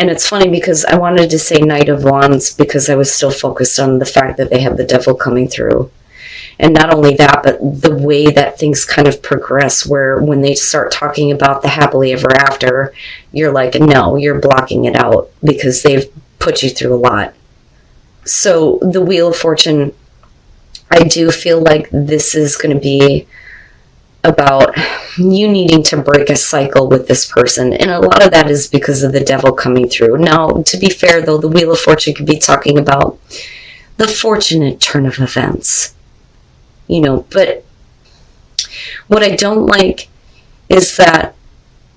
And it's funny because I wanted to say Knight of Wands because I was still focused on the fact that they have the devil coming through. And not only that, but the way that things kind of progress, where when they start talking about the happily ever after, you're like, no, you're blocking it out because they've put you through a lot. So the Wheel of Fortune, I do feel like this is going to be about you needing to break a cycle with this person. And a lot of that is because of the devil coming through. Now, to be fair, though, the Wheel of Fortune could be talking about the fortunate turn of events. You know, but what I don't like is that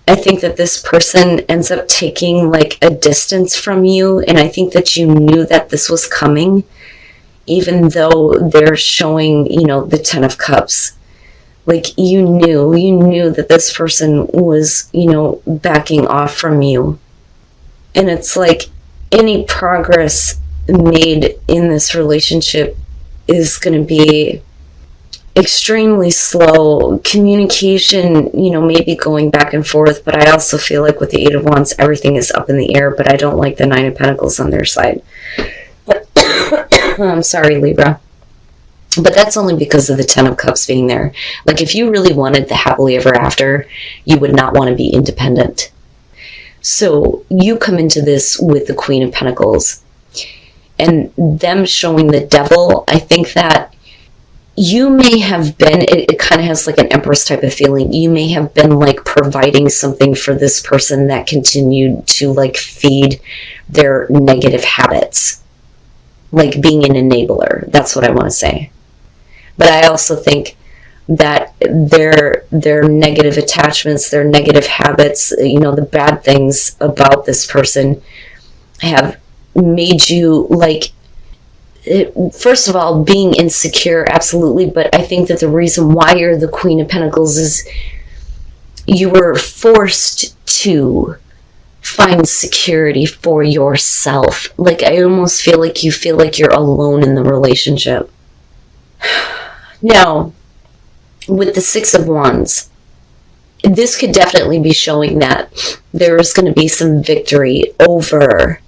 I think that this person ends up taking like a distance from you. And I think that you knew that this was coming, even though they're showing, you know, the Ten of Cups. Like you knew that this person was, you know, backing off from you. And it's like any progress made in this relationship is going to be extremely slow. Communication, you know, maybe going back and forth, but I also feel like with the Eight of Wands, everything is up in the air, but I don't like the Nine of Pentacles on their side. I'm sorry, Libra. But that's only because of the Ten of Cups being there. Like, if you really wanted the happily ever after, you would not want to be independent. So you come into this with the Queen of Pentacles. And them showing the devil, I think that you may have been, it kind of has like an Empress type of feeling. You may have been like providing something for this person that continued to like feed their negative habits. Like being an enabler. That's what I want to say. But I also think that their negative attachments, their negative habits, you know, the bad things about this person have made you like, first of all, being insecure, absolutely. But I think that the reason why you're the Queen of Pentacles is you were forced to find security for yourself. Like, I almost feel like you feel like you're alone in the relationship. Now, with the Six of Wands, this could definitely be showing that there is going to be some victory over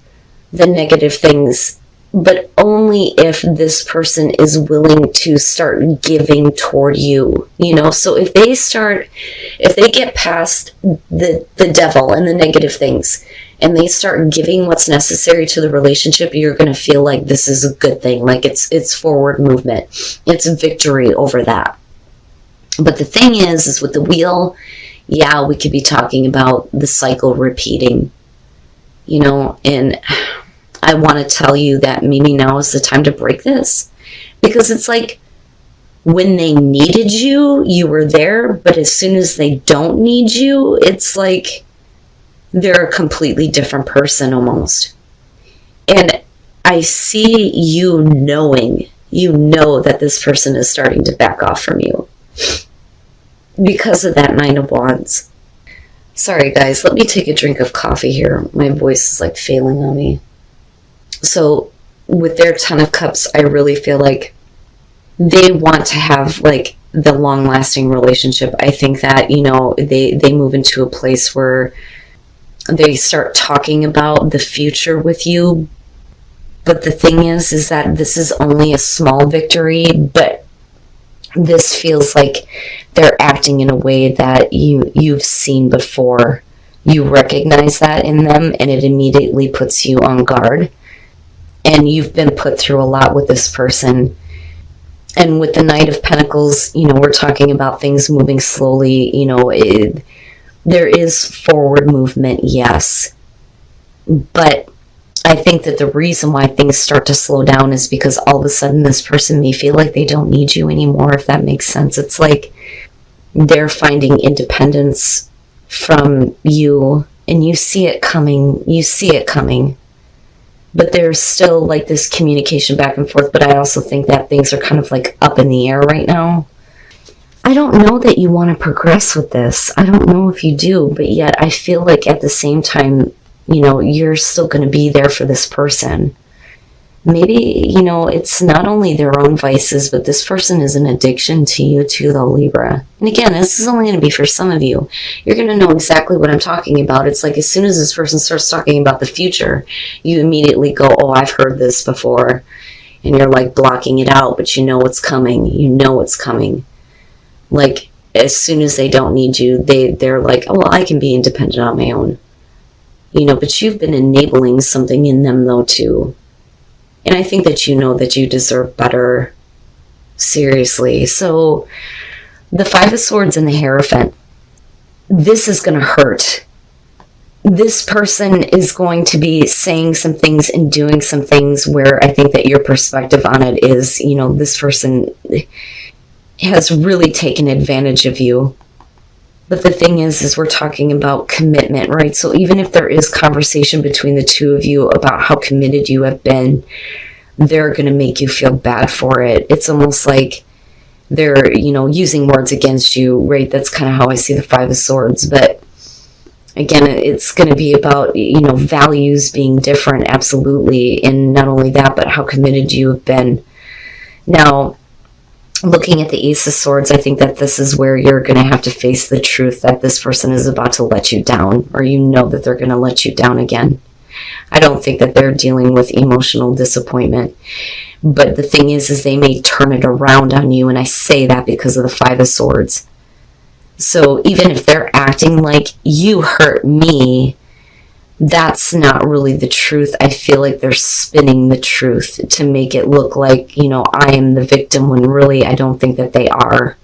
the negative things, but only if this person is willing to start giving toward you, you know. So if they get past the devil and the negative things and they start giving what's necessary to the relationship, you're going to feel like this is a good thing. Like it's forward movement. It's victory over that. But the thing is with the wheel, yeah, we could be talking about the cycle repeating, you know, and I want to tell you that maybe now is the time to break this, because it's like when they needed you, you were there, but as soon as they don't need you, it's like they're a completely different person almost. And I see you knowing, you know that this person is starting to back off from you because of that Nine of Wands. Sorry guys, let me take a drink of coffee here. My voice is like failing on me. So with their Ten of Cups, I really feel like they want to have like the long-lasting relationship. I think that, you know, they move into a place where they start talking about the future with you. But the thing is that this is only a small victory, but this feels like they're acting in a way that you've seen before. You recognize that in them, and it immediately puts you on guard. And you've been put through a lot with this person. And with the Knight of Pentacles, you know, we're talking about things moving slowly. You know, there is forward movement, yes. But I think that the reason why things start to slow down is because all of a sudden this person may feel like they don't need you anymore, if that makes sense. It's like they're finding independence from you, and you see it coming. You see it coming. But there's still like this communication back and forth. But I also think that things are kind of like up in the air right now. I don't know that you want to progress with this. I don't know if you do, but yet I feel like at the same time, you know, you're still going to be there for this person. maybe, it's not only their own vices, but this person is an addiction to you too, though, Libra. And again, this is only going to be for some of you. You're going to know exactly what I'm talking about. It's like as soon as this person starts talking about the future, you immediately go, oh, I've heard this before. And you're like blocking it out, but you know what's coming. You know what's coming. Like, as soon as they don't need you, they're like, oh, well, I can be independent on my own. But you've been enabling something in them, though, too. And I think that you know that you deserve better. Seriously. So, the Five of Swords and the Hierophant. This is going to hurt. This person is going to be saying some things and doing some things where I think that your perspective on it is, this person has really taken advantage of you. But the thing is we're talking about commitment, right? So even if there is conversation between the two of you about how committed you have been, they're going to make you feel bad for it. It's almost like they're, using words against you, right? That's kind of how I see the Five of Swords. But again, it's going to be about, values being different, absolutely. And not only that, but how committed you have been. Now, looking at the Ace of Swords, I think that this is where you're going to have to face the truth that this person is about to let you down, or that they're going to let you down again. I don't think that they're dealing with emotional disappointment. But the thing is they may turn it around on you, and I say that because of the Five of Swords. So even if they're acting like you hurt me, that's not really the truth. I feel like they're spinning the truth to make it look like, I am the victim, when really I don't think that they are,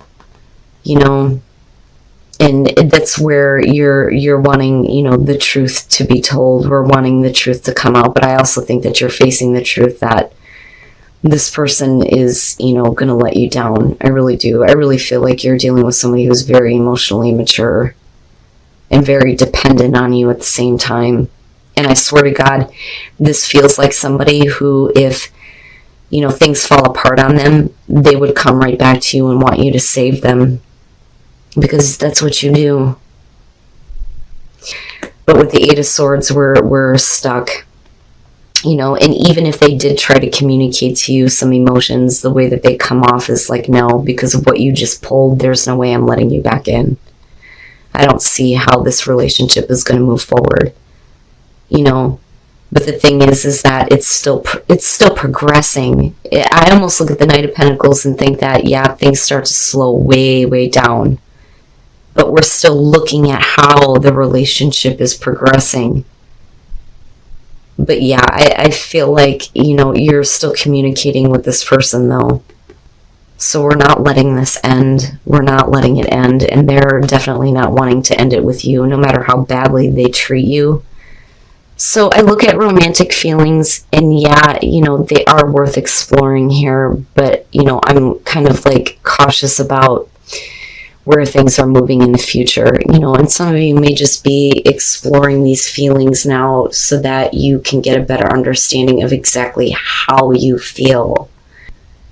and that's where you're wanting, the truth to be told. We're wanting the truth to come out, but I also think that you're facing the truth that this person is, going to let you down. I really do. I really feel like you're dealing with somebody who's very emotionally mature and very dependent on you at the same time. And I swear to God, this feels like somebody who, if, things fall apart on them, they would come right back to you and want you to save them. Because that's what you do. But with the Eight of Swords, we're stuck. And even if they did try to communicate to you some emotions, the way that they come off is like, no, because of what you just pulled, there's no way I'm letting you back in. I don't see how this relationship is going to move forward, But the thing is that it's still progressing. I almost look at the Knight of Pentacles and think that, yeah, things start to slow way, way down. But we're still looking at how the relationship is progressing. But yeah, I feel like, you're still communicating with this person, though. So we're not letting this end. We're not letting it end. And they're definitely not wanting to end it with you, no matter how badly they treat you. So I look at romantic feelings, and yeah, they are worth exploring here. But, I'm kind of like cautious about where things are moving in the future, and some of you may just be exploring these feelings now so that you can get a better understanding of exactly how you feel.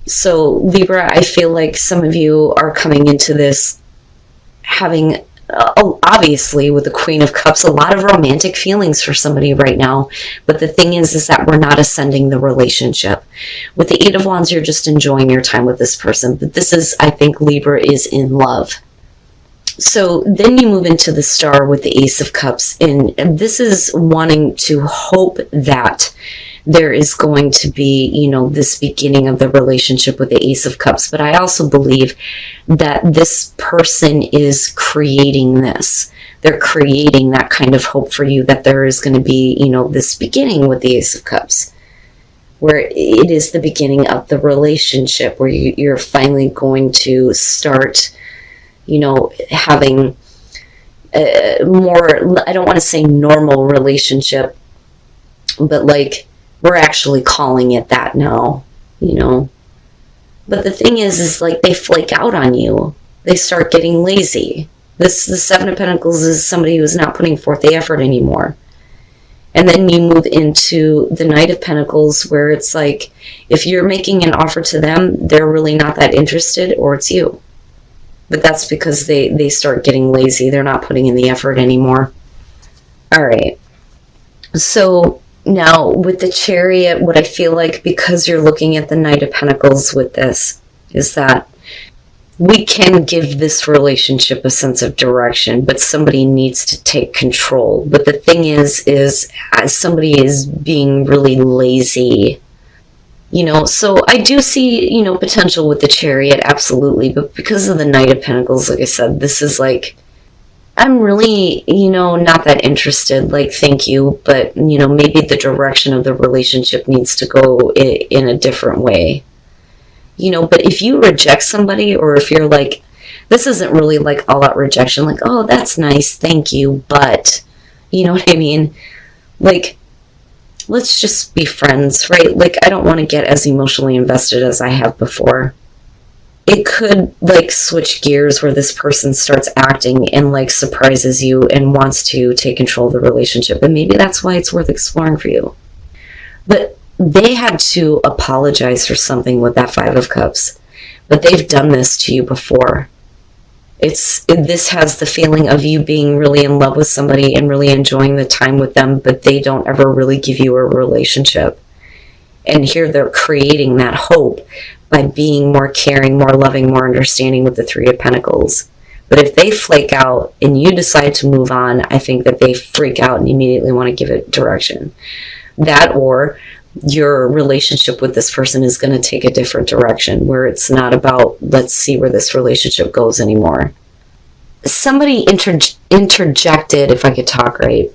So Libra, I feel like some of you are coming into this having, obviously with the Queen of Cups, a lot of romantic feelings for somebody right now. But the thing is that we're not ascending the relationship. With the Eight of Wands, you're just enjoying your time with this person. But this is, I think Libra is in love. So then you move into the Star with the Ace of Cups. And this is wanting to hope that there is going to be, this beginning of the relationship with the Ace of Cups. But I also believe that this person is creating this. They're creating that kind of hope for you that there is going to be, this beginning with the Ace of Cups, where it is the beginning of the relationship, where you're finally going to start, having a more, I don't want to say normal relationship, but like, we're actually calling it that now, But the thing is like they flake out on you. They start getting lazy. The Seven of Pentacles is somebody who is not putting forth the effort anymore. And then you move into the Knight of Pentacles, where it's like, if you're making an offer to them, they're really not that interested, or it's you. But that's because they start getting lazy. They're not putting in the effort anymore. All right. So Now, with the Chariot, what I feel like, because you're looking at the Knight of Pentacles with this, is that we can give this relationship a sense of direction, but somebody needs to take control. But the thing is as somebody is being really lazy, so I do see, potential with the Chariot, absolutely. But because of the Knight of Pentacles, like I said, this is like, I'm really, not that interested. Like, thank you. But, maybe the direction of the relationship needs to go in a different way. But if you reject somebody, or if you're like, this isn't really like all out rejection, like, oh, that's nice, thank you, but, you know what I mean? Like, let's just be friends, right? Like, I don't want to get as emotionally invested as I have before. It could, like, switch gears where this person starts acting and, like, surprises you and wants to take control of the relationship. And maybe that's why it's worth exploring for you. But they had to apologize for something with that Five of Cups. But they've done this to you before. This has the feeling of you being really in love with somebody and really enjoying the time with them, but they don't ever really give you a relationship. And here they're creating that hope by being more caring, more loving, more understanding with the Three of Pentacles. But if they flake out and you decide to move on, I think that they freak out and immediately want to give it direction. That, or your relationship with this person is going to take a different direction where it's not about, let's see where this relationship goes anymore. Somebody interjected, if I could talk right,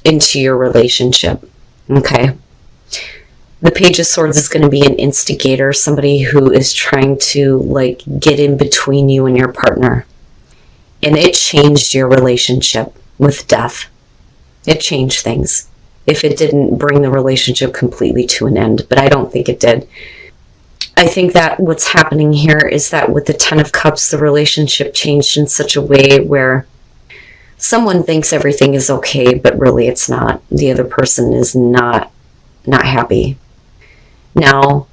into your relationship. Okay. The Page of Swords is going to be an instigator, somebody who is trying to, like, get in between you and your partner. And it changed your relationship with death. It changed things. If it didn't bring the relationship completely to an end, but I don't think it did. I think that what's happening here is that with the Ten of Cups, the relationship changed in such a way where someone thinks everything is okay, but really it's not. The other person is not happy. Now,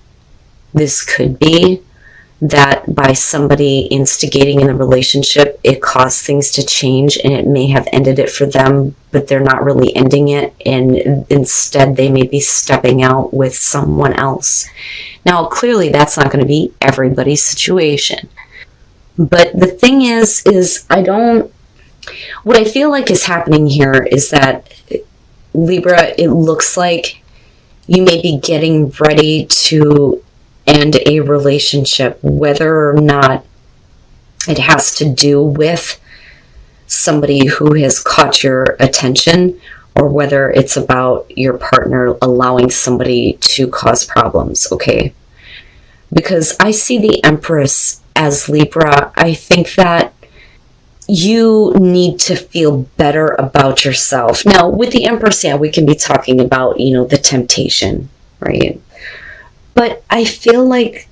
this could be that by somebody instigating in the relationship, it caused things to change and it may have ended it for them, but they're not really ending it. And instead, they may be stepping out with someone else. Now, clearly, that's not going to be everybody's situation. But the thing is what I feel like is happening here is that, Libra, it looks like you may be getting ready to end a relationship, whether or not it has to do with somebody who has caught your attention, or whether it's about your partner allowing somebody to cause problems, okay? Because I see the Empress as Libra. I think that you need to feel better about yourself. Now, with the Empress, yeah, we can be talking about, the temptation, right? But I feel like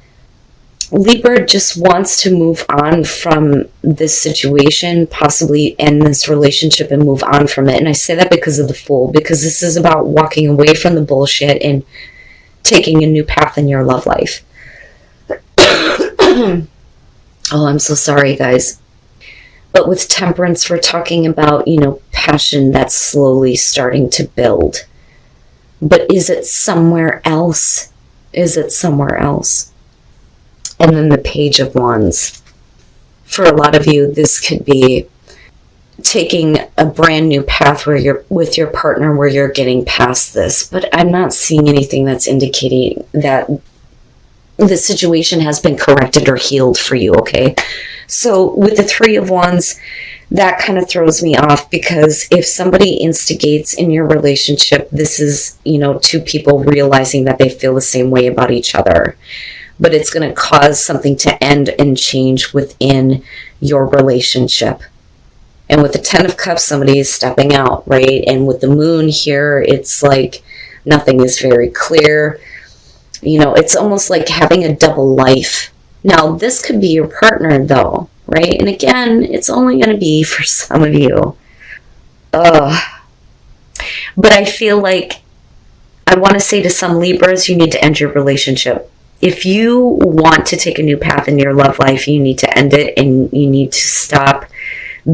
Libra just wants to move on from this situation, possibly end this relationship and move on from it. And I say that because of the Fool, because this is about walking away from the bullshit and taking a new path in your love life. Oh, I'm so sorry, guys. But with Temperance, we're talking about, passion that's slowly starting to build. But is it somewhere else? Is it somewhere else? And then the Page of Wands. For a lot of you, this could be taking a brand new path where you're with your partner, where you're getting past this. But I'm not seeing anything that's indicating that the situation has been corrected or healed for you, okay? So with the Three of Wands, that kind of throws me off, because if somebody instigates in your relationship, this is, two people realizing that they feel the same way about each other. But it's going to cause something to end and change within your relationship. And with the Ten of Cups, somebody is stepping out, right? And with the Moon here, it's like nothing is very clear. It's almost like having a double life. Now, this could be your partner, though, right? And again, it's only going to be for some of you. But I feel like I want to say to some Libras, you need to end your relationship. If you want to take a new path in your love life, you need to end it, and you need to stop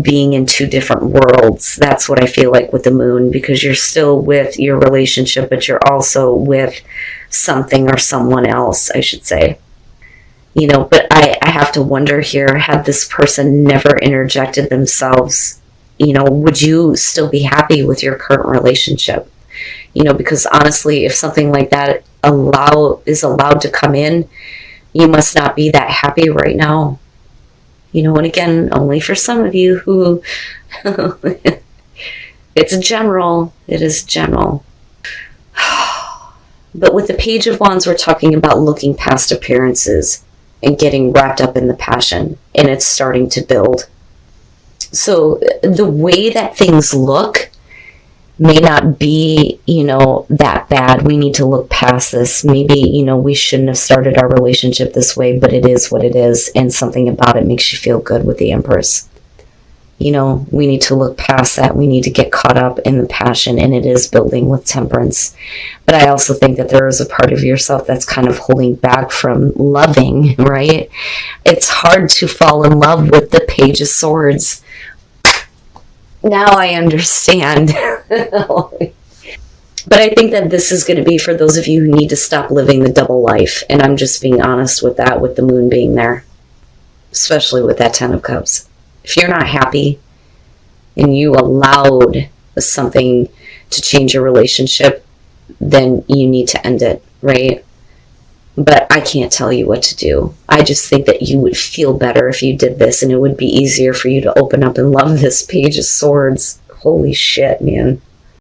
being in two different worlds. That's what I feel like with the moon, because you're still with your relationship, but you're also with something or someone else, I should say. But I have to wonder here, had this person never interjected themselves, would you still be happy with your current relationship? Because honestly, if something like that is allowed to come in, you must not be that happy right now. And again, only for some of you who it's general. It is general. But with the Page of Wands, we're talking about looking past appearances and getting wrapped up in the passion, and it's starting to build. So the way that things look may not be, that bad. We need to look past this. Maybe, we shouldn't have started our relationship this way, but it is what it is, and something about it makes you feel good with the Empress. We need to look past that. We need to get caught up in the passion, and it is building with Temperance. But I also think that there is a part of yourself that's kind of holding back from loving, right? It's hard to fall in love with the Page of Swords. Now I understand. But I think that this is going to be for those of you who need to stop living the double life. And I'm just being honest with that, with the moon being there. Especially with that Ten of Cups. If you're not happy and you allowed something to change your relationship, then you need to end it, right? But I can't tell you what to do. I just think that you would feel better if you did this, and it would be easier for you to open up and love this Page of Swords. Holy shit, man.